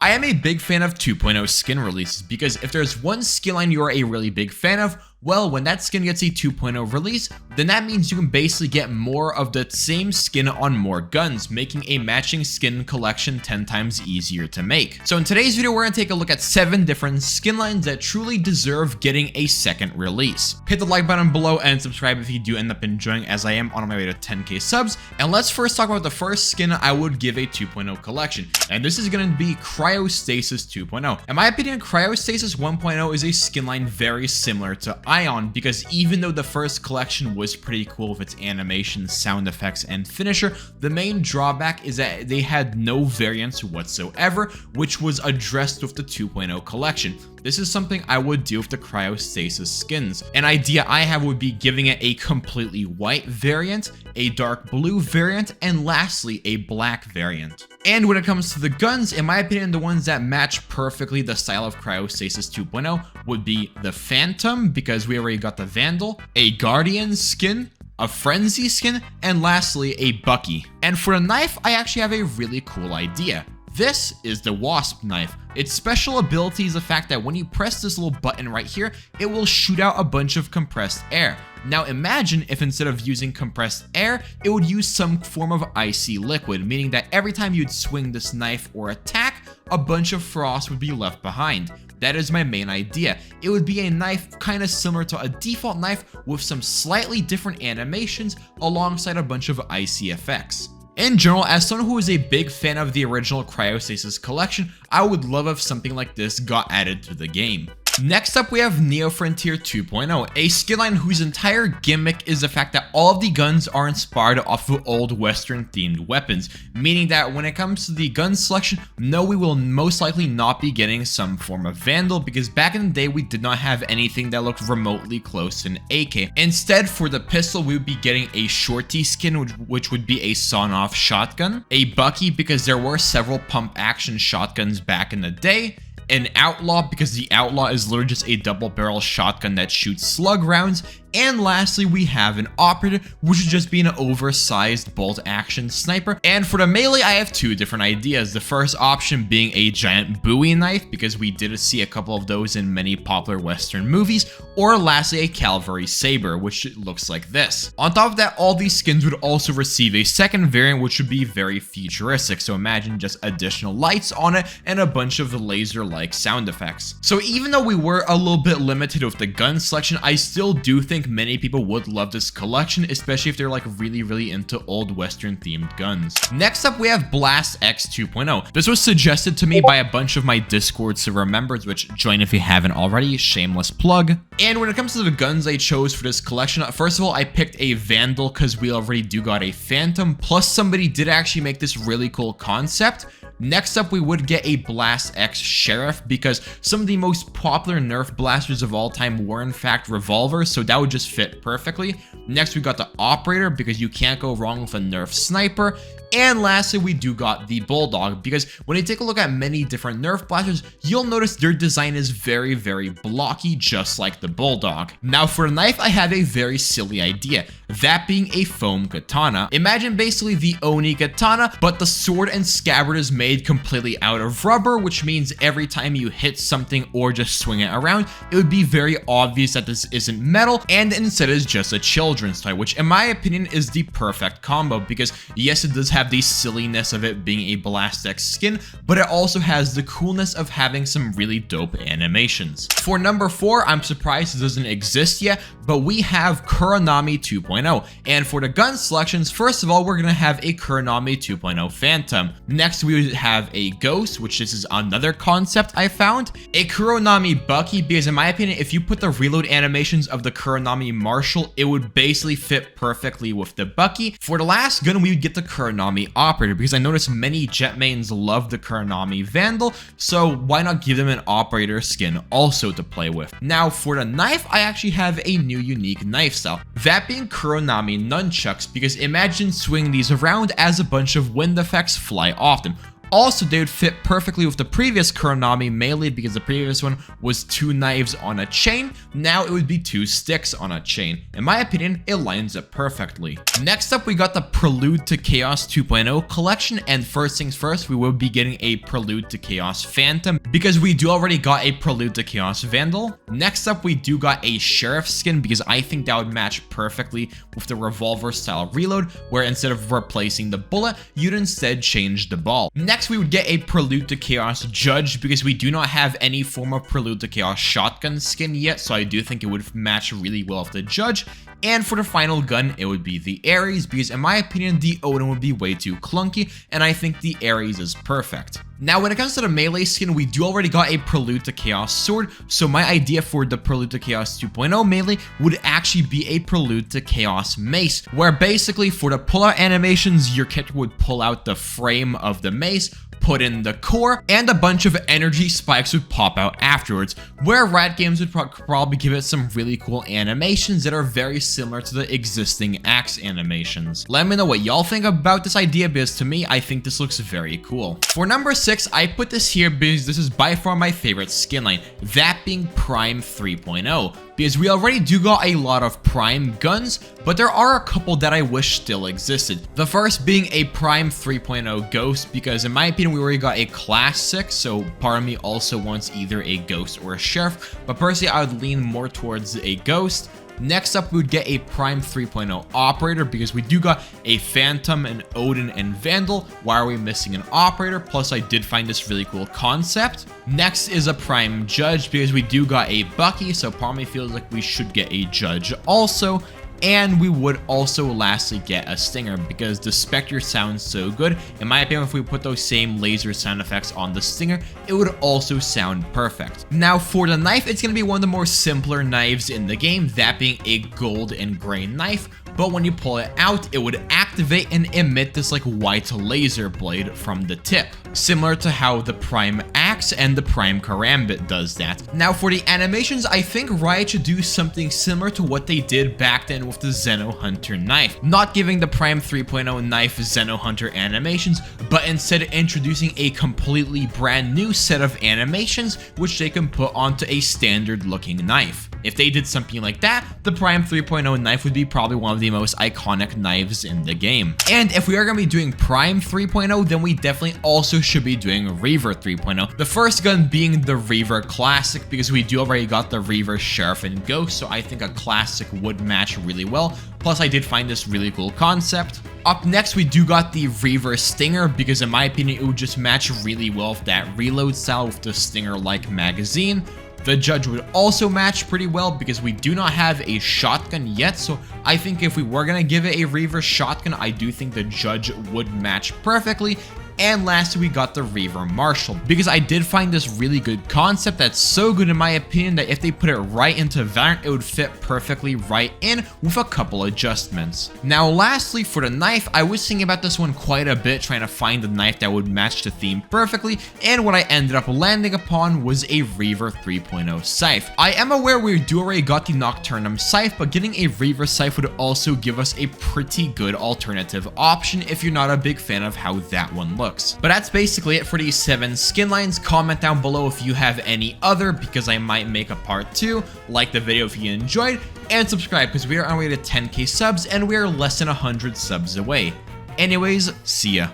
I am a big fan of 2.0 skin releases because if there's one skin line you are a really big fan of, well, when that skin gets a 2.0 release, then that means you can basically get more of the same skin on more guns, making a matching skin collection 10 times easier to make. So in today's video, we're going to take a look at 7 different skin lines that truly deserve getting a second release. Hit the like button below and subscribe if you do end up enjoying, as I am on my way to 10k subs. And let's first talk about the first skin I would give a 2.0 collection. And this is going to be Cryostasis 2.0. In my opinion, Cryostasis 1.0 is a skin line very similar to Ion, because even though the first collection was pretty cool with its animation, sound effects, and finisher, the main drawback is that they had no variants whatsoever, which was addressed with the 2.0 collection. This is something I would do with the Cryostasis skins. An idea I have would be giving it a completely white variant, a dark blue variant, and lastly, a black variant. And when it comes to the guns, in my opinion, the ones that match perfectly the style of Cryostasis 2.0 would be the Phantom, because we already got the Vandal, a Guardian skin, a Frenzy skin, and lastly, a Bucky. And for the knife, I actually have a really cool idea. This is the Wasp knife. Its special ability is the fact that when you press this little button right here, it will shoot out a bunch of compressed air. Now imagine if instead of using compressed air, it would use some form of icy liquid, meaning that every time you'd swing this knife or attack, a bunch of frost would be left behind. That is my main idea. It would be a knife kind of similar to a default knife with some slightly different animations alongside a bunch of icy effects. In general, as someone who is a big fan of the original Cryostasis collection, I would love if something like this got added to the game. Next up, we have Neo Frontier 2.0, a skin line whose entire gimmick is the fact that all of the guns are inspired off of old Western themed weapons, meaning that when it comes to the gun selection, no, we will most likely not be getting some form of Vandal, because back in the day we did not have anything that looked remotely close to an AK. Instead, for the pistol, we would be getting a Shorty skin, which would be a sawn-off shotgun, a Bucky because there were several pump action shotguns back in the day, an Outlaw because the Outlaw is literally just a double barrel shotgun that shoots slug rounds, and lastly we have an Operator, which would just be an oversized bolt action sniper. And for the melee, I have 2 different ideas. The first option being a giant Bowie knife, because we did see a couple of those in many popular Western movies, or lastly a cavalry saber, which looks like this. On top of that, all these skins would also receive a second variant, which would be very futuristic, so imagine just additional lights on it and a bunch of laser-like sound effects. So even though we were a little bit limited with the gun selection, I still do think many people would love this collection, especially if they're like really into old Western themed guns. Next up, we have Blast X 2.0. This was suggested to me by a bunch of my Discord server members, which join if you haven't already, shameless plug. And when it comes to the guns I chose for this collection, first of all, I picked a Vandal because we already do got a Phantom, plus somebody did actually make this really cool concept. Next up, we would get a Blast X Sheriff, because some of the most popular Nerf blasters of all time were in fact revolvers, so that would just fit perfectly. Next, we got the Operator, because you can't go wrong with a Nerf sniper. And lastly, we do got the Bulldog, because when you take a look at many different Nerf blasters, you'll notice their design is very blocky, just like the Bulldog. Now for a knife, I have a very silly idea, that being a foam katana. Imagine basically the Oni katana, but the sword and scabbard is made completely out of rubber, which means every time you hit something or just swing it around, it would be very obvious that this isn't metal and instead is just a children's toy, which in my opinion is the perfect combo, because yes, it does have the silliness of it being a Blast X skin, but it also has the coolness of having some really dope animations. For number 4, I'm surprised it doesn't exist yet, but we have Kuronami 2.0. And for the gun selections, first of all, we're gonna have a Kuronami 2.0 Phantom. Next, we would have a Ghost, which this is another concept I found. A Kuronami Bucky, because in my opinion, if you put the reload animations of the Kuronami Marshal, it would basically fit perfectly with the Bucky. For the last gun, we would get the Kuronami Operator, because I noticed many jet mains love the Kuronami Vandal, so why not give them an Operator skin also to play with. Now for the knife, I actually have a new unique knife style, that being Kuronami Nunchucks, because imagine swinging these around as a bunch of wind effects fly off them. Also, they would fit perfectly with the previous Kuronami melee because the previous one was 2 knives on a chain. Now it would be 2 sticks on a chain. In my opinion, it lines up perfectly. Next up, we got the Prelude to Chaos 2.0 collection, and first things first, we will be getting a Prelude to Chaos Phantom because we do already got a Prelude to Chaos Vandal. Next up, we do got a Sheriff skin because I think that would match perfectly with the revolver style reload, where instead of replacing the bullet, you'd instead change the ball. Next, we would get a Prelude to Chaos Judge because we do not have any form of Prelude to Chaos shotgun skin yet, so I do think it would match really well with the Judge. And for the final gun, it would be the Ares because in my opinion, the Odin would be way too clunky, and I think the Ares is perfect. Now, when it comes to the melee skin, we do already got a Prelude to Chaos sword, so my idea for the Prelude to Chaos 2.0 melee would actually be a Prelude to Chaos mace, where basically for the pull-out animations, your character would pull out the frame of the mace, put in the core, and a bunch of energy spikes would pop out afterwards, where Riot Games would probably give it some really cool animations that are very similar to the existing axe animations. Let me know what y'all think about this idea because to me, I think this looks very cool. For number 6, I put this here because this is by far my favorite skin line, that being Prime 3.0. Because we already do got a lot of Prime guns, but there are a couple that I wish still existed. The first being a Prime 3.0 Ghost, because in my opinion, we already got a Class 6, so part of me also wants either a Ghost or a Sheriff, but personally, I would lean more towards a Ghost. Next up, we would get a Prime 3.0 Operator because we do got a Phantom, an Odin, and Vandal. Why are we missing an Operator? Plus, I did find this really cool concept. Next is a Prime Judge because we do got a Bucky, so part of me feels like we should get a Judge also. And we would also lastly get a Stinger because the Spectre sounds so good. In my opinion, if we put those same laser sound effects on the Stinger, it would also sound perfect. Now for the knife, it's going to be one of the more simpler knives in the game, that being a gold and gray knife. But when you pull it out, it would activate and emit this like white laser blade from the tip, similar to how the Prime Axe and the Prime Karambit does that. Now for the animations, I think Riot should do something similar to what they did back then with the Xeno Hunter knife, not giving the Prime 3.0 knife Xeno Hunter animations, but instead introducing a completely brand new set of animations which they can put onto a standard looking knife. If they did something like that, the Prime 3.0 knife would be probably one of the most iconic knives in the game. And if we are going to be doing Prime 3.0, then we definitely also should be doing Reaver 3.0. The first gun being the Reaver Classic because we do already got the Reaver Sheriff and Ghost, so I think a Classic would match really well. Plus, I did find this really cool concept. Up next, we do got the Reaver Stinger because in my opinion, it would just match really well with that reload style with the Stinger-like magazine. The Judge would also match pretty well because we do not have a shotgun yet, so I think if we were going to give it a Reaver shotgun, I do think the Judge would match perfectly. And lastly, we got the Reaver Marshal because I did find this really good concept that's so good in my opinion that if they put it right into Valorant, it would fit perfectly right in with a couple adjustments. Now lastly, for the knife, I was thinking about this one quite a bit, trying to find the knife that would match the theme perfectly, and what I ended up landing upon was a Reaver 3.0 Scythe. I am aware we do already got the Nocturnum Scythe, but getting a Reaver Scythe would also give us a pretty good alternative option if you're not a big fan of how that one looks. But that's basically it for these 7 skin lines. Comment down below if you have any other because I might make a part 2. Like the video if you enjoyed, and subscribe because we are on our way to 10k subs and we are less than 100 subs away. Anyways, see ya.